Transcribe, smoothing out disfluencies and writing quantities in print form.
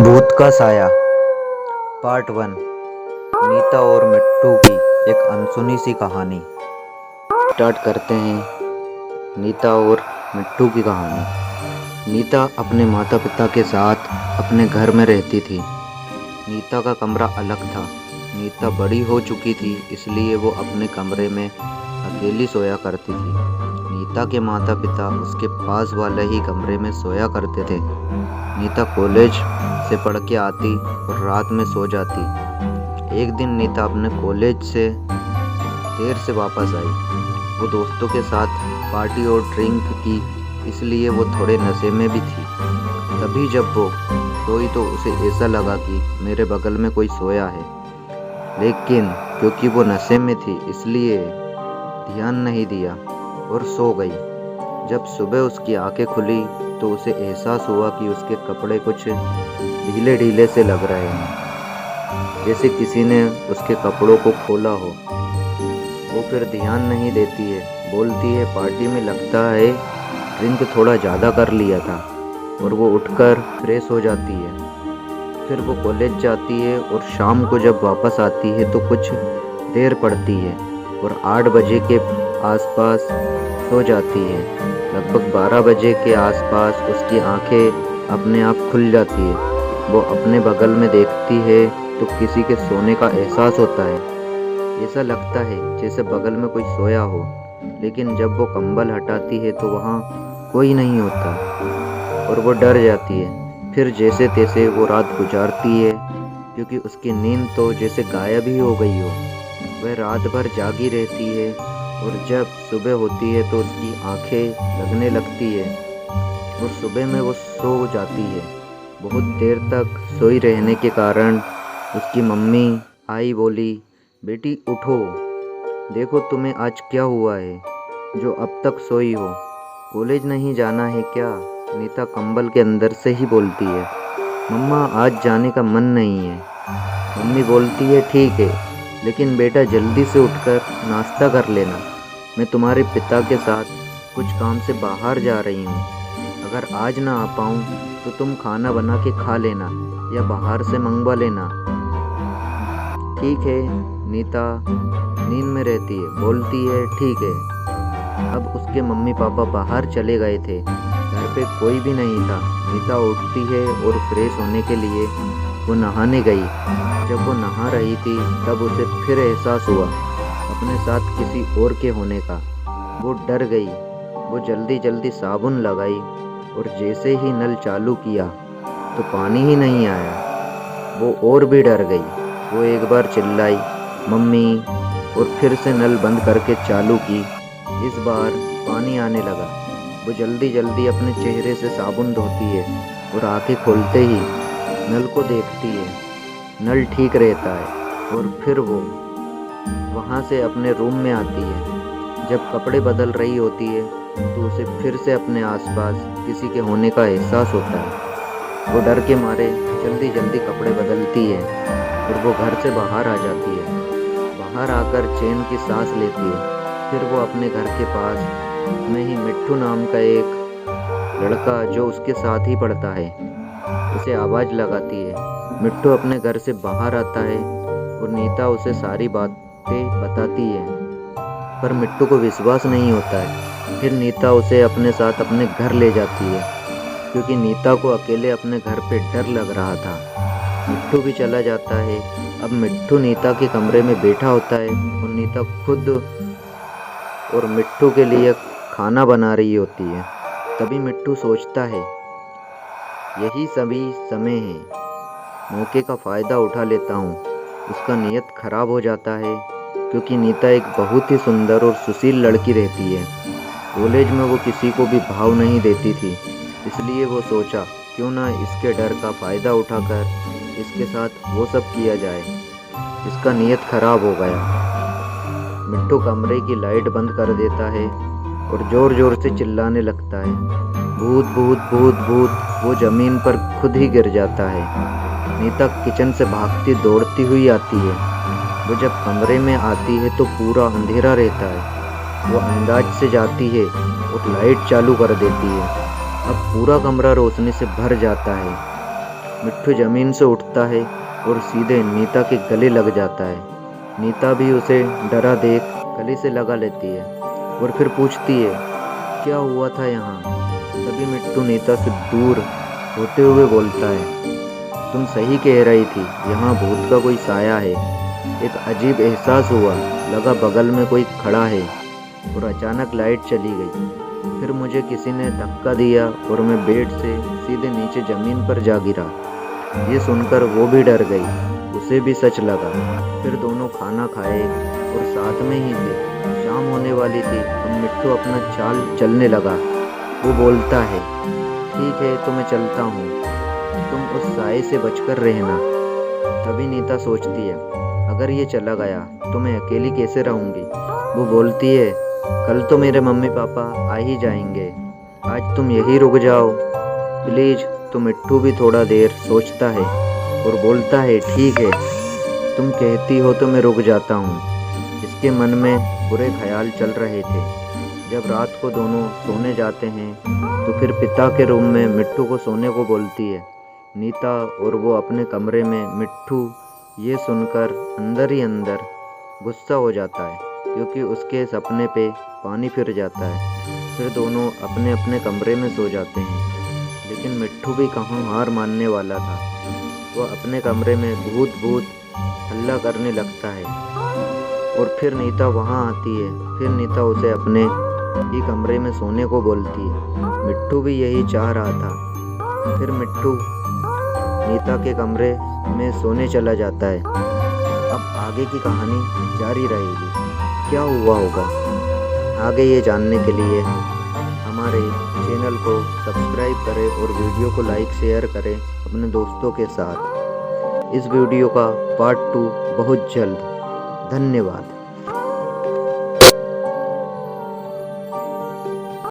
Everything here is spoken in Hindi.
भूत का साया पार्ट 1। नीता और मिट्टू की एक अनसुनी सी कहानी। स्टार्ट करते हैं नीता और मिट्टू की कहानी। नीता अपने माता पिता के साथ अपने घर में रहती थी। नीता का कमरा अलग था। नीता बड़ी हो चुकी थी, इसलिए वो अपने कमरे में अकेली सोया करती थी। नीता के माता पिता उसके पास वाले ही कमरे में सोया करते थे। नीता कॉलेज से पढ़ के आती और रात में सो जाती। एक दिन नीता अपने कॉलेज से देर से वापस आई। वो दोस्तों के साथ पार्टी और ड्रिंक की, इसलिए वो थोड़े नशे में भी थी। तभी जब वो सोई तो उसे ऐसा लगा कि मेरे बगल में कोई सोया है, लेकिन क्योंकि वो नशे में थी इसलिए ध्यान नहीं दिया और सो गई। जब सुबह उसकी आंखें खुली तो उसे एहसास हुआ कि उसके कपड़े कुछ ढीले ढीले से लग रहे हैं, जैसे किसी ने उसके कपड़ों को खोला हो। वो फिर ध्यान नहीं देती है, बोलती है पार्टी में लगता है ड्रिंक थोड़ा ज़्यादा कर लिया था, और वो उठकर फ्रेश हो जाती है। फिर वो कॉलेज जाती है और शाम को जब वापस आती है तो कुछ देर पड़ती है और 8 बजे के आसपास सो जाती है। लगभग 12 बजे के आसपास उसकी आंखें अपने आप खुल जाती है। वो अपने बगल में देखती है तो किसी के सोने का एहसास होता है। ऐसा लगता है जैसे बगल में कोई सोया हो, लेकिन जब वो कंबल हटाती है तो वहाँ कोई नहीं होता और वो डर जाती है। फिर जैसे तैसे वो रात गुजारती है, क्योंकि उसकी नींद तो जैसे गायब ही हो गई हो। वह रात भर जागी रहती है और जब सुबह होती है तो उसकी आंखें लगने लगती है और सुबह में वो सो जाती है। बहुत देर तक सोई रहने के कारण उसकी मम्मी आई, बोली, बेटी उठो, देखो तुम्हें आज क्या हुआ है जो अब तक सोई हो। कॉलेज नहीं जाना है क्या? नीता कंबल के अंदर से ही बोलती है। मम्मा आज जाने का मन नहीं है। मम्मी बोलती है ठीक है, लेकिन बेटा जल्दी से उठकर नाश्ता कर लेना। मैं तुम्हारे पिता के साथ कुछ काम से बाहर जा रही हूँ। अगर आज ना आ पाऊँ तो तुम खाना बना के खा लेना या बाहर से मंगवा लेना। ठीक है। नीता नींद में रहती है, बोलती है ठीक है। अब उसके मम्मी पापा बाहर चले गए थे, घर पे कोई भी नहीं था। नीता उठती है और फ्रेश होने के लिए वो नहाने गई। जब वो नहा रही थी तब उसे फिर एहसास हुआ अपने साथ किसी और के होने का। वो डर गई। वो जल्दी जल्दी साबुन लगाई और जैसे ही नल चालू किया तो पानी ही नहीं आया। वो और भी डर गई। वो एक बार चिल्लाई, मम्मी, और फिर से नल बंद करके चालू की। इस बार पानी आने लगा। वो जल्दी जल्दी अपने चेहरे से साबुन धोती है और आंखें खोलते ही नल को देखती है। नल ठीक रहता है और फिर वो वहाँ से अपने रूम में आती है। जब कपड़े बदल रही होती है तो उसे फिर से अपने आसपास किसी के होने का एहसास होता है। वो डर के मारे जल्दी जल्दी कपड़े बदलती है और वो घर से बाहर आ जाती है। बाहर आकर चैन की सांस लेती है। फिर वो अपने घर के पास में ही मिट्टू नाम का एक लड़का जो उसके साथ ही पढ़ता है, उसे आवाज़ लगाती है। मिट्टू अपने घर से बाहर आता है और नीता उसे सारी बातें बताती है, पर मिट्टू को विश्वास नहीं होता है। फिर नीता उसे अपने साथ अपने घर ले जाती है, क्योंकि नीता को अकेले अपने घर पे डर लग रहा था। मिट्टू भी चला जाता है। अब मिट्टू नीता के कमरे में बैठा होता है और नीता खुद और मिट्टू के लिए खाना बना रही होती है। तभी मिट्टू सोचता है यही सभी समय है, मौके का फ़ायदा उठा लेता हूँ। उसका नीयत खराब हो जाता है, क्योंकि नीता एक बहुत ही सुंदर और सुशील लड़की रहती है। कॉलेज में वो किसी को भी भाव नहीं देती थी, इसलिए वो सोचा क्यों ना इसके डर का फ़ायदा उठाकर इसके साथ वो सब किया जाए। इसका नीयत खराब हो गया। मिट्टू कमरे की लाइट बंद कर देता है और ज़ोर ज़ोर से चिल्लाने लगता है, भूत भूत भूत भूत। वो ज़मीन पर खुद ही गिर जाता है। नीता किचन से भागती दौड़ती हुई आती है। वो जब कमरे में आती है तो पूरा अंधेरा रहता है। वो अंदाज से जाती है और लाइट चालू कर देती है। अब पूरा कमरा रोशनी से भर जाता है। मिट्टू जमीन से उठता है और सीधे नीता के गले लग जाता है। नीता भी उसे डरा देख गले से लगा लेती है और फिर पूछती है, क्या हुआ था यहाँ? तभी मिट्टू नीता से दूर होते हुए बोलता है, तुम सही कह रही थी, यहाँ भूत का कोई साया है। एक अजीब एहसास हुआ, लगा बगल में कोई खड़ा है और अचानक लाइट चली गई। फिर मुझे किसी ने धक्का दिया और मैं बेड से सीधे नीचे ज़मीन पर जा गिरा। ये सुनकर वो भी डर गई, उसे भी सच लगा। फिर दोनों खाना खाए और साथ में ही थे। शाम होने वाली थी, अब मिट्टू अपना चाल चलने लगा। वो बोलता है, ठीक है तो मैं चलता हूँ, तुम उस साए से बचकर रहना। तभी नीता सोचती है, अगर ये चला गया तो मैं अकेली कैसे रहूँगी। वो बोलती है, कल तो मेरे मम्मी पापा आ ही जाएंगे, आज तुम यहीं रुक जाओ प्लीज़। तो मिट्टू भी थोड़ा देर सोचता है और बोलता है, ठीक है तुम कहती हो तो मैं रुक जाता हूँ। इसके मन में बुरे ख्याल चल रहे थे। जब रात को दोनों सोने जाते हैं तो फिर पिता के रूम में मिट्टू को सोने को बोलती है नीता, और वो अपने कमरे में। मिट्टू ये सुनकर अंदर ही अंदर गुस्सा हो जाता है, क्योंकि उसके सपने पे पानी फिर जाता है। फिर दोनों अपने अपने कमरे में सो जाते हैं। लेकिन मिट्टू भी कहाँ हार मानने वाला था। वो अपने कमरे में भूत भूत हल्ला करने लगता है और फिर नीता वहाँ आती है। फिर नीता उसे अपने ही कमरे में सोने को बोलती है। मिट्टू भी यही चाह रहा था। फिर मिट्टू नीता के कमरे में सोने चला जाता है। अब आगे की कहानी जारी रहेगी, क्या हुआ होगा आगे ये जानने के लिए हमारे चैनल को सब्सक्राइब करें और वीडियो को लाइक शेयर करें अपने दोस्तों के साथ। इस वीडियो का पार्ट 2 बहुत जल्द। धन्यवाद।